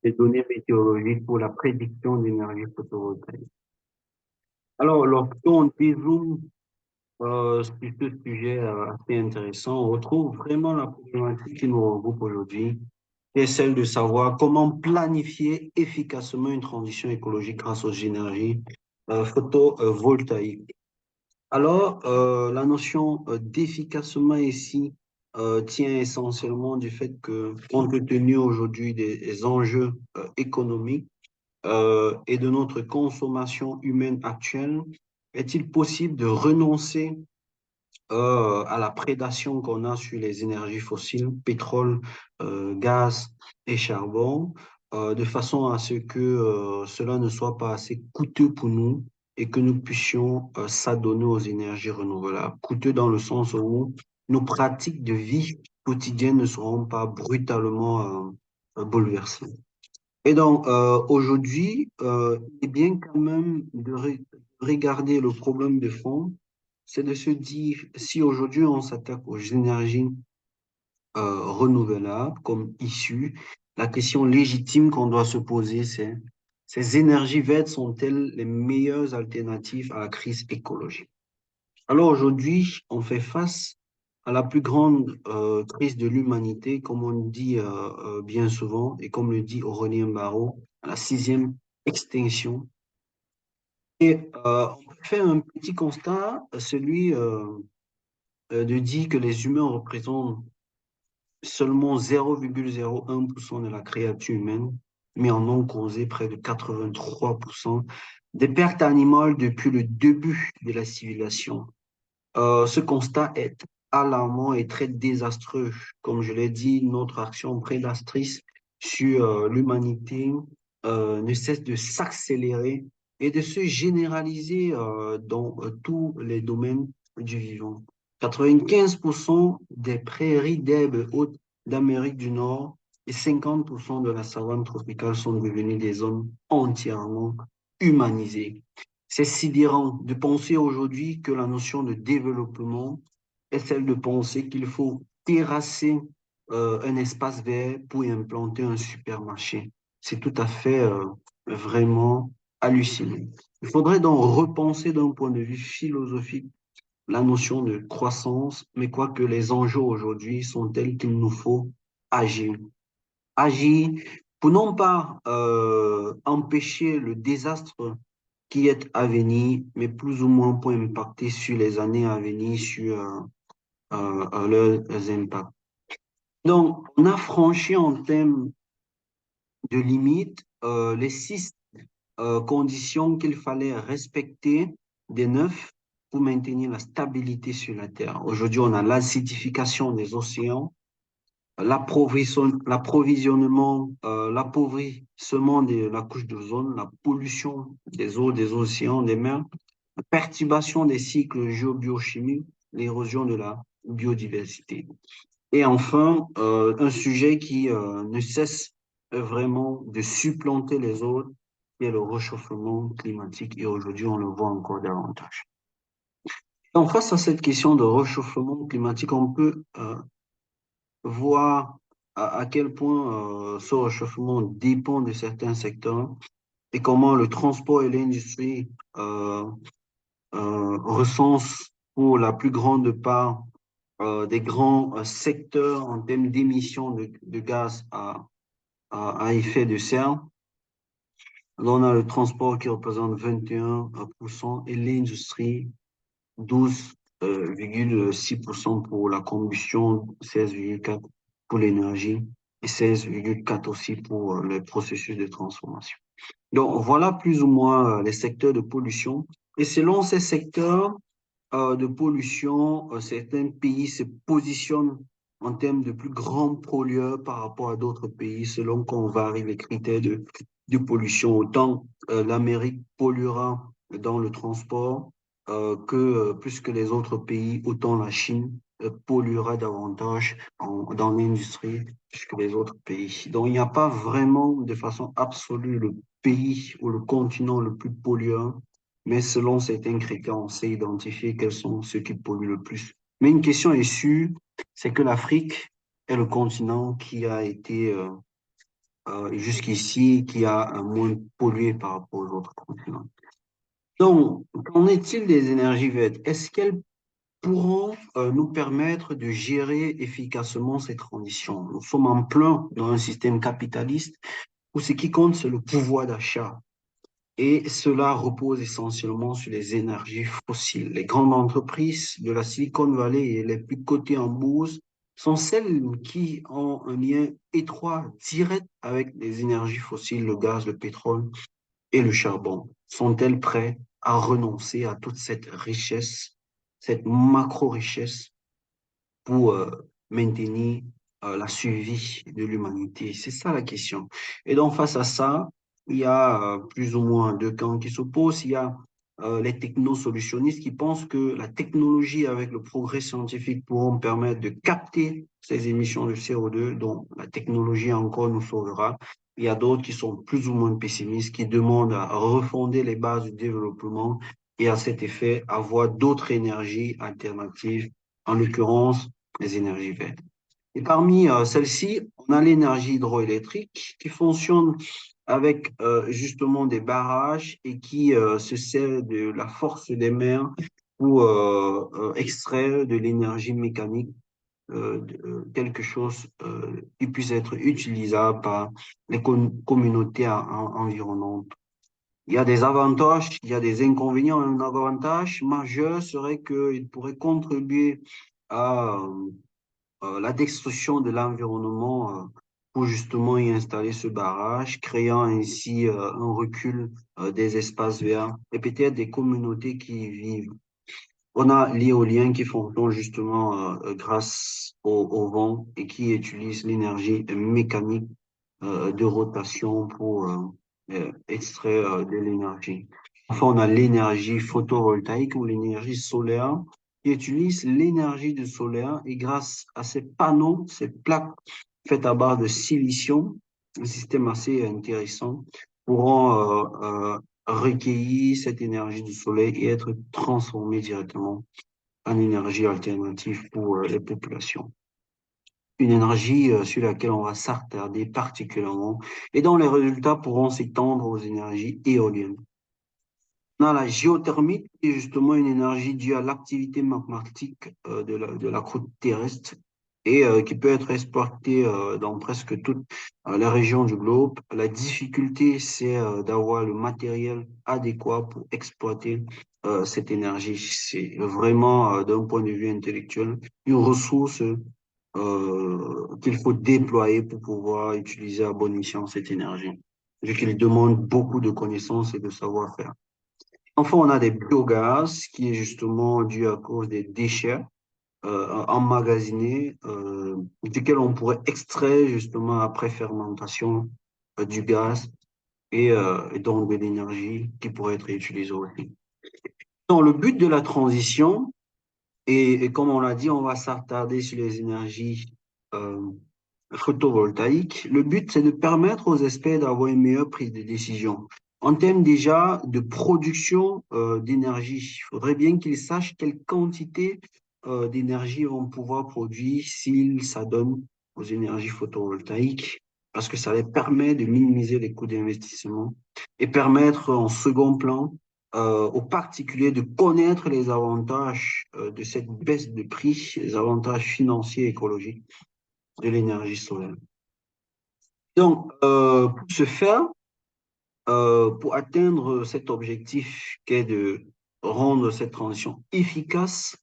des données météorologiques pour la prédiction d'énergie photovoltaïque. Alors, lorsqu'on dézoome sur ce sujet assez intéressant, on retrouve vraiment la problématique qui nous regroupe aujourd'hui, qui est celle de savoir comment planifier efficacement une transition écologique grâce aux énergies photovoltaïques. Alors, la notion d'efficacement ici tient essentiellement du fait que, compte tenu aujourd'hui des enjeux économiques et de notre consommation humaine actuelle, est-il possible de renoncer à la prédation qu'on a sur les énergies fossiles, pétrole, gaz et charbon, de façon à ce que cela ne soit pas assez coûteux pour nous et que nous puissions s'adonner aux énergies renouvelables. Coûteux dans le sens où nos pratiques de vie quotidienne ne seront pas brutalement bouleversées. Et donc, aujourd'hui, il est bien quand même de regarder le problème de fond, c'est de se dire, si aujourd'hui on s'attaque aux énergies renouvelables comme issues, la question légitime qu'on doit se poser, c'est, ces énergies vertes sont-elles les meilleures alternatives à la crise écologique? Alors aujourd'hui, on fait face à la plus grande crise de l'humanité, comme on dit bien souvent, et comme le dit Aurélien Barraud, à la sixième extinction. Et on peut faire un petit constat, celui de dire que les humains représentent seulement 0,01% de la créature humaine, mais en ont causé près de 83% des pertes animales depuis le début de la civilisation. Ce constat est alarmant et très désastreux. Comme je l'ai dit, notre action prédatrice sur l'humanité ne cesse de s'accélérer et de se généraliser dans tous les domaines du vivant. 95% des prairies d'herbe haute d'Amérique du Nord et 50% de la savane tropicale sont devenues des zones entièrement humanisées. C'est sidérant de penser aujourd'hui que la notion de développement est celle de penser qu'il faut terrasser un espace vert pour y implanter un supermarché. C'est tout à fait vraiment hallucinant. Il faudrait donc repenser d'un point de vue philosophique la notion de croissance, mais quoique les enjeux aujourd'hui sont tels qu'il nous faut agir. Agir pour non pas empêcher le désastre qui est à venir, mais plus ou moins pour impacter sur les années à venir, sur leurs impacts. Donc, on a franchi en termes de limites les six conditions qu'il fallait respecter des neuf pour maintenir la stabilité sur la Terre. Aujourd'hui, on a l'acidification des océans, l'approvisionnement, l'appauvrissement de la couche d'ozone, la pollution des eaux, des océans, des mers, la perturbation des cycles géobiochimiques, l'érosion de la biodiversité. Et enfin, un sujet qui ne cesse vraiment de supplanter les autres, qui est le réchauffement climatique. Et aujourd'hui, on le voit encore davantage. Donc, face à cette question de réchauffement climatique, on peut voir à quel point ce réchauffement dépend de certains secteurs et comment le transport et l'industrie recensent pour la plus grande part des grands secteurs en termes d'émissions de gaz à effet de serre. Là, on a le transport qui représente 21% et l'industrie 12,6% pour la combustion, 16,4% pour l'énergie et 16,4% aussi pour les processus de transformation. Donc, voilà plus ou moins les secteurs de pollution. Et selon ces secteurs de pollution, certains pays se positionnent en termes de plus grands pollueurs par rapport à d'autres pays, selon qu'on varie les critères de pollution. Autant l'Amérique polluera dans le transport plus que les autres pays, autant la Chine polluera davantage dans l'industrie plus que les autres pays. Donc, il n'y a pas vraiment de façon absolue le pays ou le continent le plus pollueur, mais selon certains critères, on sait identifier quels sont ceux qui polluent le plus. Mais une question est sûre, c'est que l'Afrique est le continent qui a été jusqu'ici qui a moins pollué par rapport aux autres continents. Donc, qu'en est-il des énergies vertes? Est-ce qu'elles pourront nous permettre de gérer efficacement ces transitions? Nous sommes en plein dans un système capitaliste où ce qui compte, c'est le pouvoir d'achat. Et cela repose essentiellement sur les énergies fossiles. Les grandes entreprises de la Silicon Valley et les plus cotées en bourse sont celles qui ont un lien étroit, direct avec les énergies fossiles, le gaz, le pétrole et le charbon. Sont-elles prêtes à renoncer à toute cette richesse, cette macro-richesse pour maintenir la survie de l'humanité? C'est ça la question. Et donc, face à ça, il y a plus ou moins deux camps qui s'opposent. Il y a les technosolutionnistes qui pensent que la technologie avec le progrès scientifique pourront permettre de capter ces émissions de CO2, dont la technologie encore nous sauvera. Il y a d'autres qui sont plus ou moins pessimistes, qui demandent à refonder les bases du développement et à cet effet avoir d'autres énergies alternatives, en l'occurrence les énergies vertes. Et parmi celles-ci, on a l'énergie hydroélectrique qui fonctionne avec justement des barrages et qui se sert de la force des mers pour extraire de l'énergie mécanique, quelque chose qui puisse être utilisable par les communautés environnantes. Il y a des avantages, il y a des inconvénients. Un avantage majeur serait qu'il pourrait contribuer à la destruction de l'environnement pour justement y installer ce barrage, créant ainsi un recul des espaces verts et peut-être des communautés qui y vivent. On a l'éolien qui fonctionne justement grâce au vent et qui utilise l'énergie mécanique de rotation pour extraire de l'énergie. Enfin, on a l'énergie photovoltaïque ou l'énergie solaire qui utilise l'énergie du solaire et grâce à ces panneaux, ces plaques faites à base de silicium, un système assez intéressant, pourront recueillir cette énergie du soleil et être transformée directement en énergie alternative pour les populations. Une énergie sur laquelle on va s'attarder particulièrement et dont les résultats pourront s'étendre aux énergies éoliennes. On a la géothermie, qui est justement une énergie due à l'activité magmatique de la croûte terrestre et qui peut être exploitée dans presque toutes les régions du globe. La difficulté, c'est d'avoir le matériel adéquat pour exploiter cette énergie. C'est vraiment, d'un point de vue intellectuel, une ressource qu'il faut déployer pour pouvoir utiliser à bon escient cette énergie, vu qu'il demande beaucoup de connaissances et de savoir-faire. Enfin, on a des biogaz qui est justement dû à cause des déchets emmagasinés, duquel on pourrait extraire justement après fermentation du gaz et donc de l'énergie qui pourrait être utilisée aussi. Donc, le but de la transition, et comme on l'a dit, on va s'attarder sur les énergies euh, photovoltaïques. Le but, c'est de permettre aux experts d'avoir une meilleure prise de décision. En termes déjà de production d'énergie, il faudrait bien qu'ils sachent quelle quantité d'énergie ils vont pouvoir produire s'ils s'adonnent aux énergies photovoltaïques, parce que ça les permet de minimiser les coûts d'investissement et permettre en second plan aux particuliers de connaître les avantages de cette baisse de prix, les avantages financiers et écologiques de l'énergie solaire. Donc, pour ce faire, pour atteindre cet objectif qui est de rendre cette transition efficace,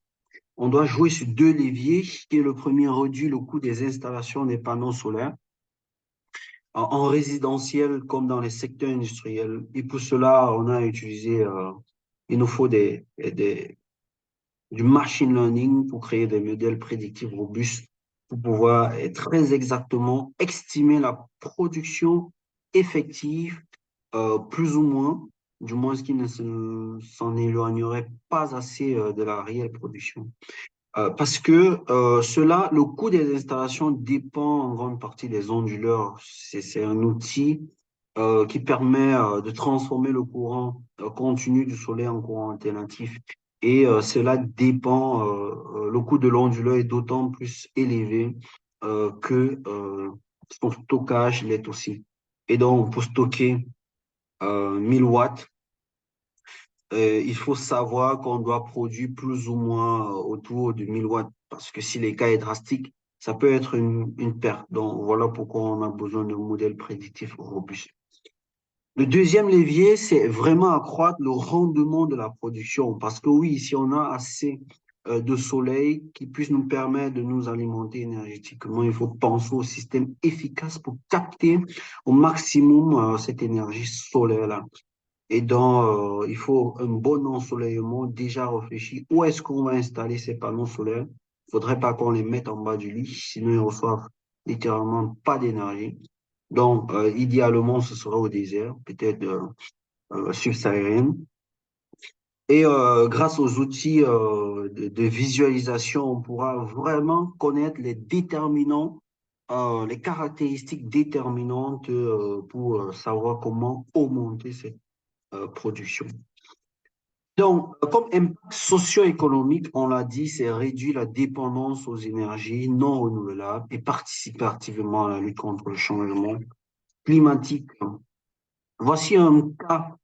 on doit jouer sur deux leviers, qui est le premier, réduire le coût des installations des panneaux solaires en résidentiel comme dans les secteurs industriels. Et pour cela, on a utilisé, il nous faut du machine learning pour créer des modèles prédictifs robustes pour pouvoir très exactement estimer la production effective, plus ou moins, du moins ce qui ne s'en éloignerait pas assez de la réelle production. Parce que cela, le coût des installations dépend en grande partie des onduleurs. C'est un outil qui permet de transformer le courant continu du soleil en courant alternatif. Et cela dépend, le coût de l'onduleur est d'autant plus élevé que son stockage l'est aussi. Et donc, pour stocker 1000 watts, il faut savoir qu'on doit produire plus ou moins autour de 1000 watts, parce que si l'écart est drastique, ça peut être une perte. Donc, voilà pourquoi on a besoin d'un modèle prédictif robuste. Le deuxième levier, c'est vraiment accroître le rendement de la production. Parce que oui, si on a assez de soleil qui puisse nous permettre de nous alimenter énergétiquement, il faut penser au système efficace pour capter au maximum cette énergie solaire-là. Et donc, il faut un bon ensoleillement déjà réfléchi. Où est-ce qu'on va installer ces panneaux solaires? Il faudrait pas qu'on les mette en bas du lit, sinon ils reçoivent littéralement pas d'énergie. Donc, idéalement, ce serait au désert, peut-être subsaharienne. Et grâce aux outils de visualisation, on pourra vraiment connaître les déterminants, les caractéristiques déterminantes pour savoir comment augmenter cette production. Donc, comme impact socio-économique, on l'a dit, c'est réduire la dépendance aux énergies non renouvelables et participer activement à la lutte contre le changement climatique. Voici un cas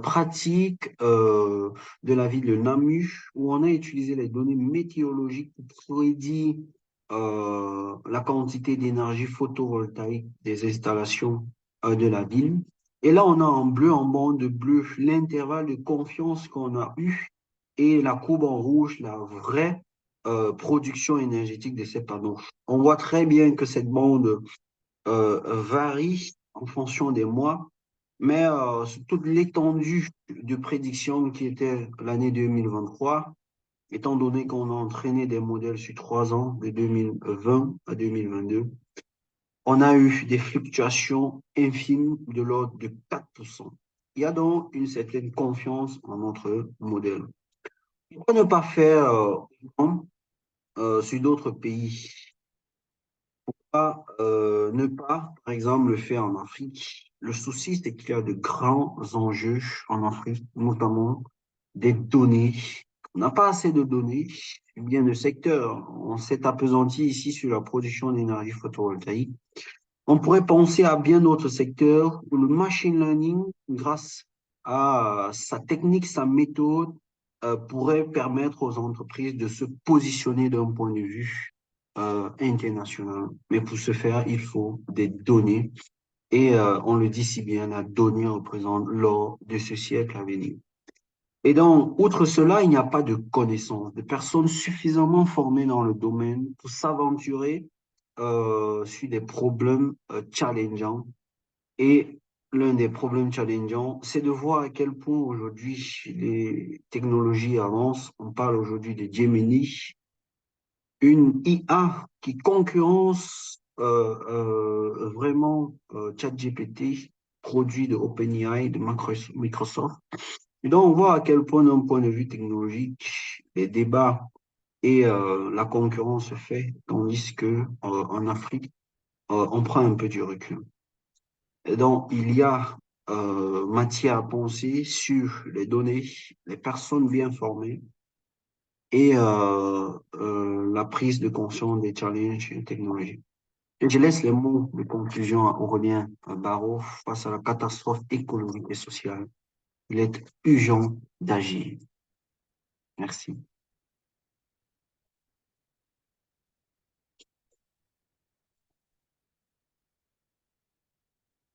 pratique de la ville de Namu où on a utilisé les données météorologiques pour prédire la quantité d'énergie photovoltaïque des installations de la ville. Et là, on a en bleu, en bande bleue, l'intervalle de confiance qu'on a eu et la courbe en rouge, la vraie production énergétique de ces panneaux. On voit très bien que cette bande varie en fonction des mois, mais sur toute l'étendue de prédiction qui était l'année 2023, étant donné qu'on a entraîné des modèles sur 3 ans, de 2020 à 2022, on a eu des fluctuations infimes de l'ordre de 4%. Il y a donc une certaine confiance en notre modèle. Pourquoi ne pas faire sur d'autres pays? Ne pas, par exemple, le faire en Afrique. Le souci, c'est qu'il y a de grands enjeux en Afrique, notamment des données. On n'a pas assez de données, ou bien de secteur. On s'est appesanti ici sur la production d'énergie photovoltaïque. On pourrait penser à bien d'autres secteurs où le machine learning, grâce à sa technique, sa méthode, pourrait permettre aux entreprises de se positionner d'un point de vue international. Mais pour ce faire, il faut des données. Et on le dit si bien, la donnée représente l'or de ce siècle à venir. Et donc, outre cela, il n'y a pas de connaissances, de personnes suffisamment formées dans le domaine pour s'aventurer sur des problèmes challengeants. Et l'un des problèmes challengeants, c'est de voir à quel point aujourd'hui les technologies avancent. On parle aujourd'hui de Gemini, une IA qui concurrence vraiment ChatGPT, produit de OpenAI, de Microsoft. Et donc, on voit à quel point, d'un point de vue technologique, les débats et la concurrence se fait, tandis que en Afrique, on prend un peu du recul. Et donc, il y a matière à penser sur les données, les personnes bien formées et la prise de conscience des challenges technologiques. Et je laisse les mots de conclusion à Aurélien Barraud face à la catastrophe économique et sociale. Il est urgent d'agir. Merci.